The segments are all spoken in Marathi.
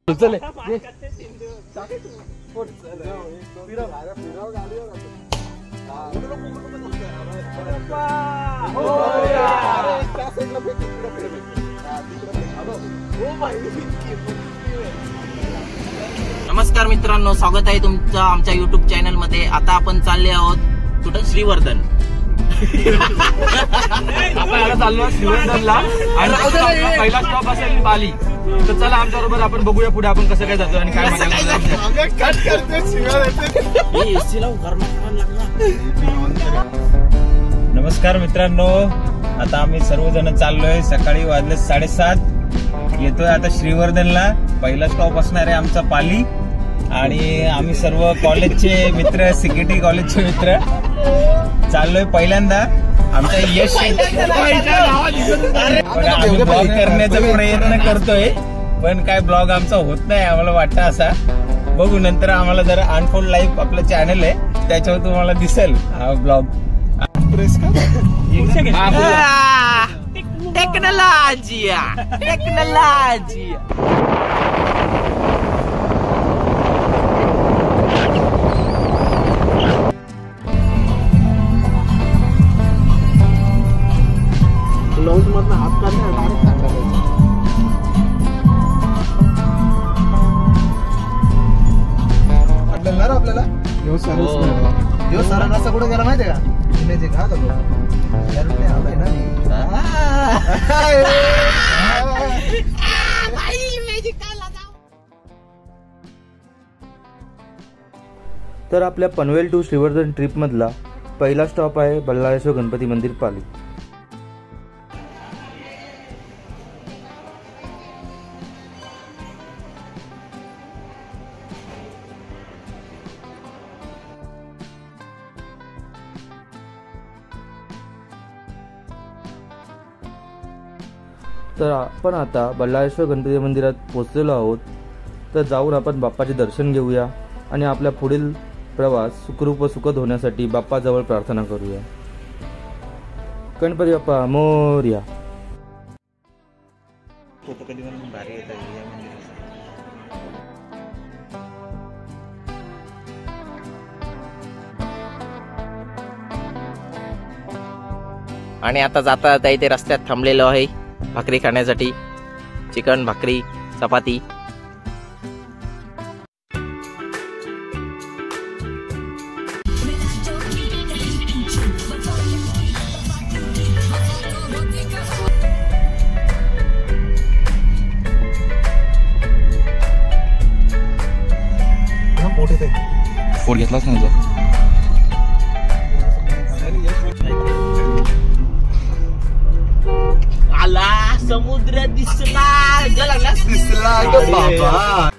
चले नमस्कार मित्रांनो, स्वागत आहे तुमचं आमच्या YouTube चॅनल मध्ये. आता आपण चालले आहोत कुठं? श्रीवर्धन. आपण आता चाललो श्रीवर्धनला आणि पहिला स्टॉप असेल बाली. तर चला आमच्या बरोबर आपण बघूया पुढे आपण कसं काय जातो आणि काय मजा नमस्कार मित्रांनो, आता आम्ही सर्वजण चाललोय. सकाळी वाजले 7:30. येतोय आता श्रीवर्धनला. पहिला स्टॉप असणार आहे आमचा पाली. आणि आम्ही सर्व कॉलेजचे मित्र, सीकेटी कॉलेजचे मित्र चाललोय पहिल्यांदा. आमचा यश ब्लॉग करण्याचा प्रयत्न करतोय, पण काय ब्लॉग आमचा होत नाही आम्हाला वाटतं असा. बघू नंतर. आम्हाला जरा अनफोल्ड लाईफ आपलं चॅनल आहे, त्याच्यावर तुम्हाला दिसेल हा ब्लॉग. टेक्नॉलॉजी लॉन्च मधनं हात काढला डायरेक्ट टाकायला आपल्याला. यो सर रस्ता कुठे गेला माहितीये का? इमेज घा का तर आपल्या पनवेल टू श्रीवर्धन ट्रिप मधला पहिला स्टॉप आहे बल्लाळेश्वर गणपती मंदिर पाली. तर आपण आता बल्लाळेश्वर गणपती मंदिरात पोहोचलेलो आहोत. तर जाऊन आपण बाप्पाचे दर्शन घेऊया आणि आपल्या पुढील प्रवास सुखरूप व सुखद होण्यासाठी बाप्पाजवळ प्रार्थना करूया. गणपती बाप्पा मोरया. आणि आता जाता जाता इथे रस्त्यात थांबलेलो आहे भाकरी खाण्यासाठी. चिकन भाकरी, चपाती. पोट घेतलाच नाही. आला समुद्र दिसला. दिसला ग बाबा.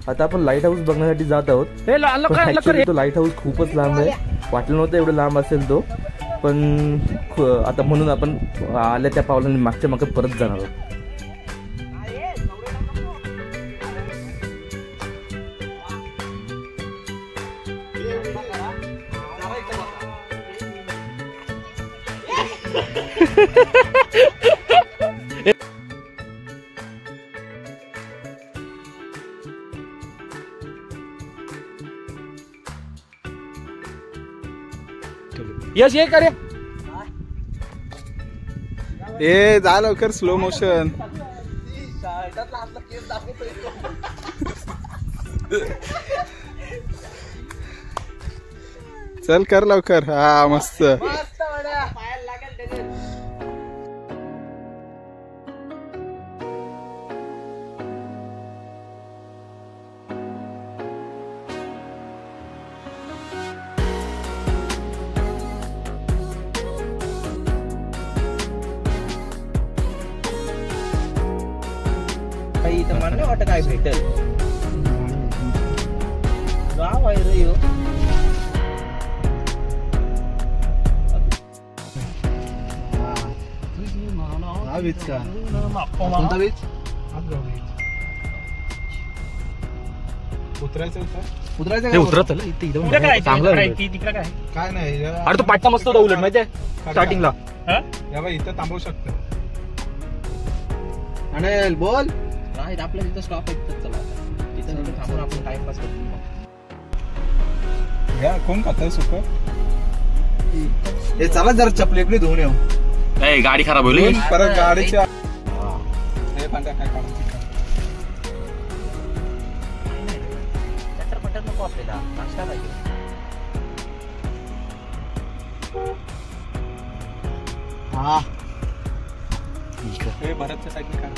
आता आपण लाईट हाऊस बघण्यासाठी जात आहोत. तो लाईट हाऊस खूपच लांब आहे. वाटलं नव्हतं एवढं लांब असेल तो, पण आता म्हणून आपण आल्या त्या पावलांनी मागच्या मागे परत जाणार आहोत. यश ये करे. ए जा लवकर, स्लो मोशन. चल कर लवकर. हा मस्त. इथं मला वाटत काय भेटेल. गाव आहे रे. बीच का कोणता बीच? उतरायचं उतरायचं ते का? उतरत चाललं इथे एकदम चांगलं आहे. काय नाही अरे तो पाटा मस्त होता उलट माहितीये स्टार्टिंगला. या बाई इथं थांबवू शकतो. अनिल बोल. नाही आपल्या तिथं स्टॉप आहे, तिथं चला तिथं तिथं थांबून आपण टाइमपास करतो. या कोण खातं सुक? हे चला जरा चपली धुवून येऊ. नाही गाडी खराब होईल. परत गाडीची हे पांढऱ्या काय काढायची? चटर पटर नको आपल्याला, नाश्ता पाहिजे. हा हे भरतच्या साईडने काढ.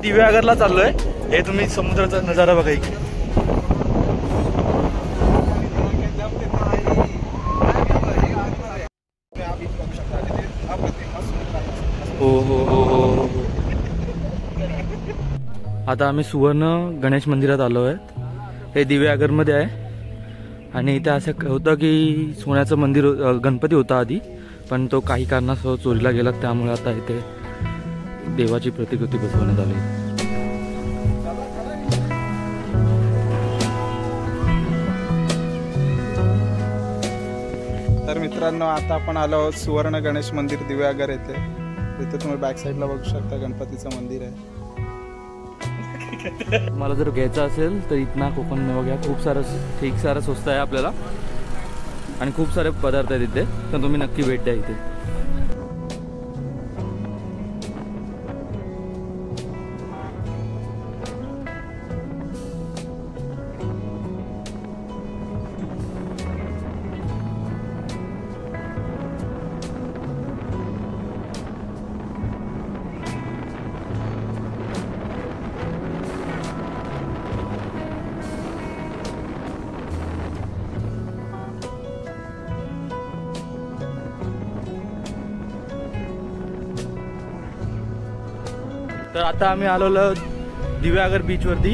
दिव्यागरला चाललोय. हे तुम्ही समुद्राचा नजारा बघा इकडे. हो हो हो हो हो. आता आम्ही सुवर्ण गणेश मंदिरात आलो आहे. हे दिव्यागरमध्ये आहे आणि इथे असं होतं की सोन्याचं मंदिर गणपती होता आधी, पण तो काही कारणास्तव चोरीला गेला. त्यामुळे आता इथे देवाची प्रतिकृती बसवण्यात आली. तर मित्रांनो आता आपण आलो आहोत सुवर्ण गणेश मंदिर दिव्यागर येथे. इथे तुम्ही बॅक साईडला बघू शकता गणपतीचं मंदिर आहे. मला जर घ्यायचं असेल तर इथना कोकण मेवा घ्या. खूप सारं स्वस्त आहे आपल्याला आणि खूप सारे पदार्थ आहेत इथे, तर तुम्ही नक्की भेट द्या इथे. तर आता आम्ही आलेलो दिव्यागर बीच वरती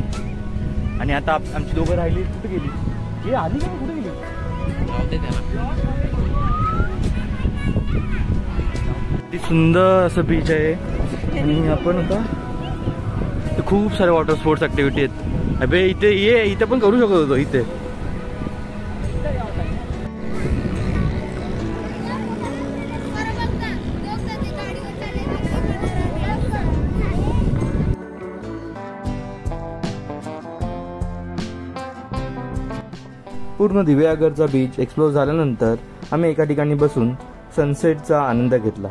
आणि आता आमची दोघं राहिली. कुठे गेली? हे आली का? कुठे गेली? किती सुंदर असं बीच आहे आणि आपण आता खूप सारे वॉटर स्पोर्ट्स ऍक्टिव्हिटी आहेत. अबे इथे पण करू शकत होतो इथे. पूर्ण दिव्यागरचा बीच एक्सप्लोर झाल्यानंतर आम्ही एका ठिकाणी बसून सनसेटचा आनंद घेतला.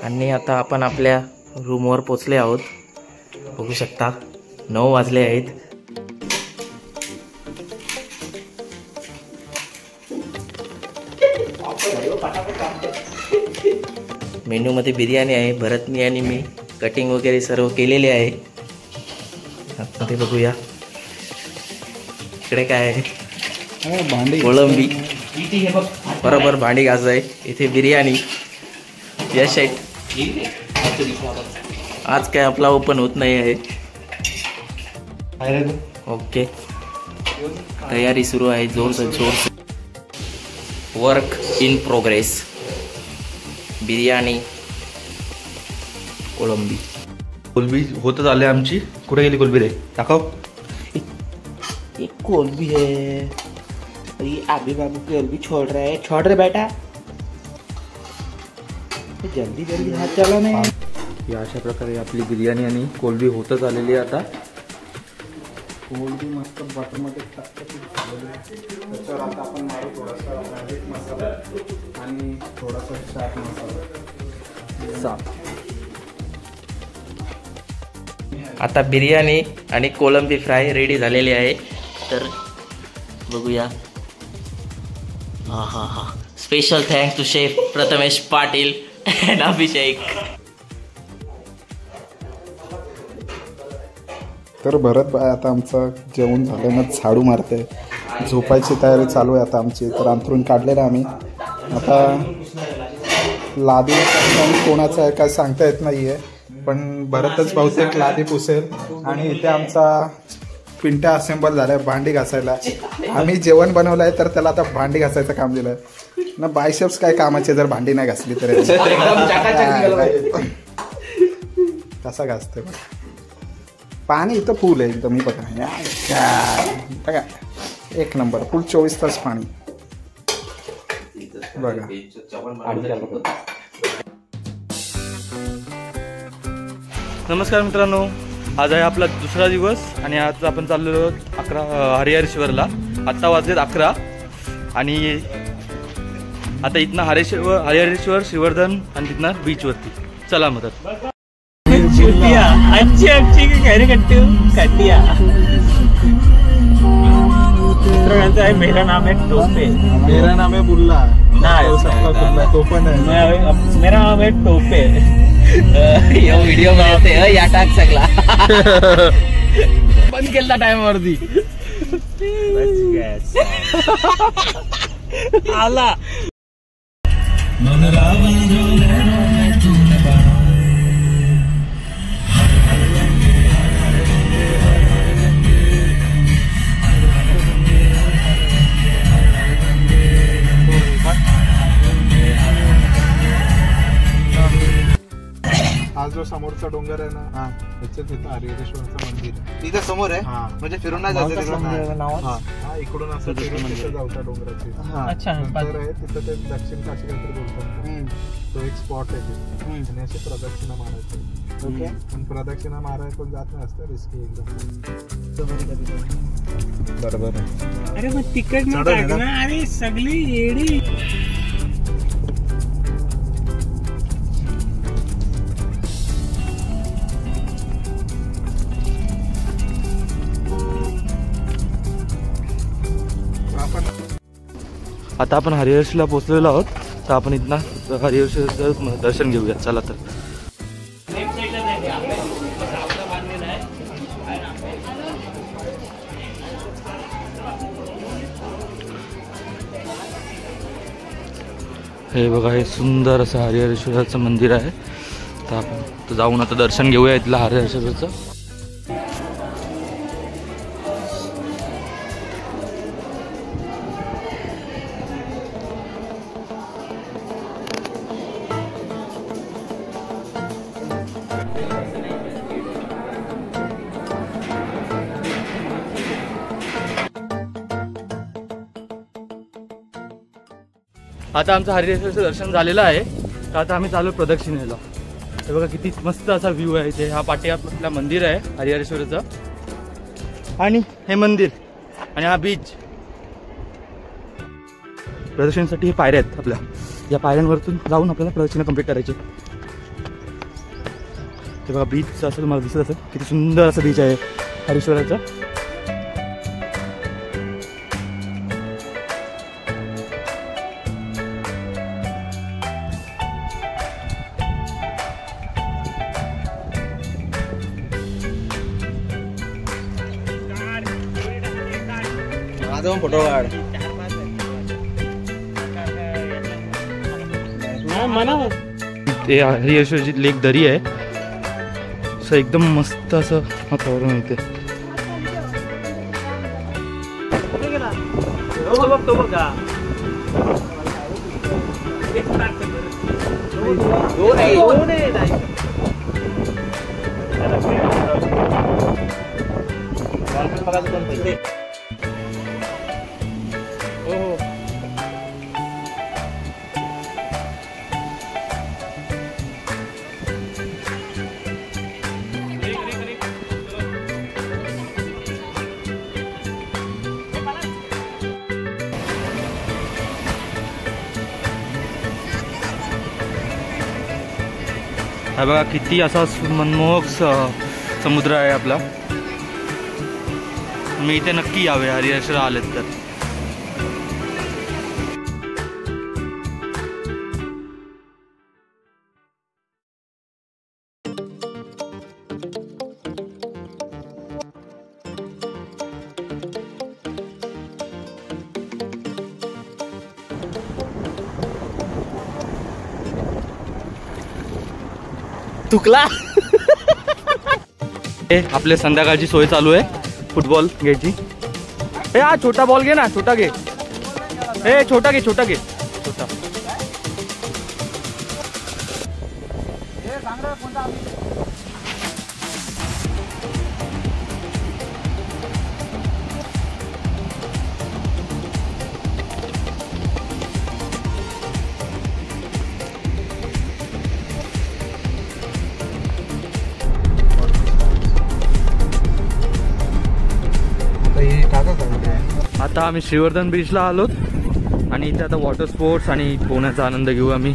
आणि आता आपण आपल्या रूमवर पोचले आहोत. बघू शकता 9 वाजले आहेत. मेन्यूमध्ये बिर्याणी आहे. भरतनी आणि मी कटिंग वगैरे सर्व केलेले आहे. आतमध्ये बघूया इकडे काय आहे. भांडी कोळंबी बरोबर भांडी घास आहे. इथे बिर्याणी. यश आहे. आज काय आपला ओपन होत नाही आहे. ओके तयारी सुरू आहे. जोर वर्क इन प्रोग्रेस. बिर्याणी कोळंबी कोलंबी होतच आले आमची. कुठे गेली कोलंबी रे? दाखव. एक कोलंबी है, ये आबी बाबू कोलंबी छोड़ रहा है, छोड़ रहे बेटा, जल्दी जल्दी हाथ चला नाही. या अशा प्रकारे आपली बिर्याणी आणि कोलंबी होतच आलेली आहे आता. कोलंबी मस्त बटरमध्ये टाकतो. त्याच्यावर आता आपण मारू थोडासा मॅजिक मसाला आणि थोडासा चाट मसाला. आता बिर्याणी आणि कोलंबी फ्राय रेडी झालेली आहे. तर बघूया. हा हा हा, special thanks to chef Prathamesh Patil and Abhishek. तर भरत भाई आता आमचं जेवण झालं ना, झाडू मारते, झोपायची तयारी चालू आहे आता आमची. तर अंथरूण काढलेलं आम्ही आता. लादी कोणाचं आहे काय सांगता येत नाही आहे, पण भरतच बहुतेक लादी पुसेल. आणि इथे आमचा पिंट्या असेंबल झालाय भांडी घासायला. आम्ही जेवण बनवलं आहे तर त्याला आता भांडी घासायचं काम दिलं ना. बायसेप्स काय कामाचे जर भांडी नाही घासली तर कसा घासते. पाणी इथं फुल आहे एकदम. मी बघा बघा, एक नंबर फुल 24 तास पाणी बघा. नमस्कार मित्रांनो, आज आहे आपला दुसरा दिवस आणि आज आपण चाललेलो हरिहरेश्वरला. आत्ता वाजलेत 11 आणि आता इथनं हरिहरेश्वर, श्रीवर्धन आणि तिथनं बीचवरती. चला मग तर. अच्छी अच्छी खैरी कट्टी कटिया. आहे मेरा नाम है टोपे. मेरा नाम है बुल्ला. तो पण आहे. मेरा नाम है टोपे. यो व्हिडिओ बनवते या टाक सगळा. बंद केला टाइमवरती. आला. हा जो समोरचा डोंगर आहे ना, त्याच्यात तिथं हरिहरेश्वरचं मंदिर आहे. तिथे समोर आहे म्हणजे फिरून नाही जायचं हा इकडून असं फिरून तिथं जाऊचा डोंगराची. अच्छा. नंतर आहे तिथं ते दक्षिण काशी काहीतरी बोलतात, तो एक स्पॉट आहे तिथे. आणि अशी प्रदक्षिणा मारायची. ओके, पण प्रदक्षिणा मारायला पण जात नाही, असतं रिस्की एकदम. बरोबर आहे. अरे मग तिकट ना. अरे सगळी येडी. आता आपण हरिहरेश्वरला पोहोचलेलो आहोत. तर आपण इथनं हरिहरेश्वरचं दर्शन घेऊया. चला तर. हे बघा, हे सुंदर असं हरिहरेश्वराचं मंदिर आहे. तर आपण जाऊन आता दर्शन घेऊया इथलं हरिहरेश्वरचं. आता आमचं हरिहरेश्वरचं दर्शन झालेलं आहे. तर आता आम्ही चालू प्रदक्षिणेला. हे बघा किती मस्त असा व्ह्यू आहे इथे. हा पाठी आपलं मंदिर आहे हरिहरेश्वरचं आणि हे मंदिर आणि हा बीच. प्रदक्षिणेसाठी हे पायऱ्या आहेत आपल्या. या पायऱ्यांवरतून जाऊन आपल्याला प्रदक्षिणा कंप्लीट करायची. ते बघा बीच असेल, मला दिसत असेल किती सुंदर असं बीच आहे हरिहरेश्वराचं. फोटो काढ. ते हरिहरेश्वरची लेक दरी आहे. असं एकदम मस्त असं वातावरण इथे. हा बघा किती असा मनमोहक समुद्र आहे आपला. मी इथे नक्की यावे हरिहरेश्वरला आलेत तर. तुकला आपले संध्याकाळची सोय चालू आहे फुटबॉल घ्यायची. हा छोटा बॉल घे ना, छोटा घे. छोटा घे, छोटा घे, छोटा. आता आम्ही श्रीवर्धन बीचला आलोत आणि इथे आता वॉटर स्पोर्ट्स आणि पोहण्याचा आनंद घेऊ आम्ही.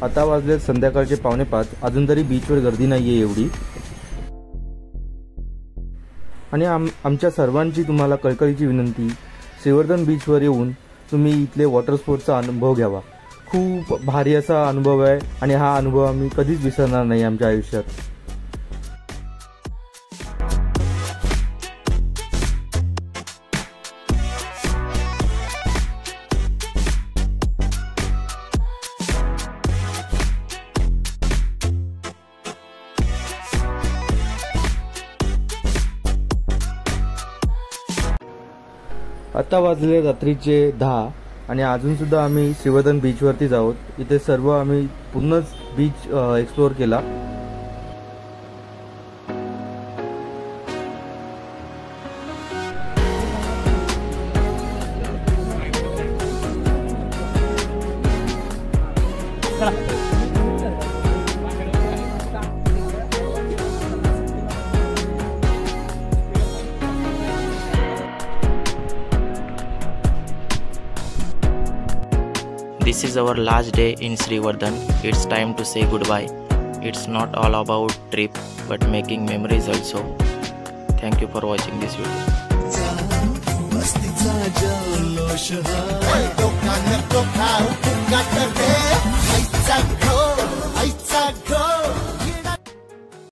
आता वाजले संध्याकाळचे 4:45. अजून तरी बीचवर गर्दी नाही आहे एवढी. आणि आमच्या सर्वांची तुम्हाला कळकळीची विनंती, श्रीवर्धन बीचवर येऊन तुम्ही इथले वॉटर स्पोर्ट्सचा अनुभव घ्यावा. खूप भारी असा अनुभव आहे आणि हा अनुभव आम्ही कधीच विसरणार नाही आमच्या आयुष्यात. आता वाजले रात्रीचे 10 आणि अजून सुद्धा आम्ही श्रीवर्धन बीचवरतीच आहोत. इथे सर्व आम्ही पूर्णच बीच एक्सप्लोअर केला. This is our last day in Srivardan. It's time to say goodbye. It's not all about trip but making memories also. Thank you for watching this video.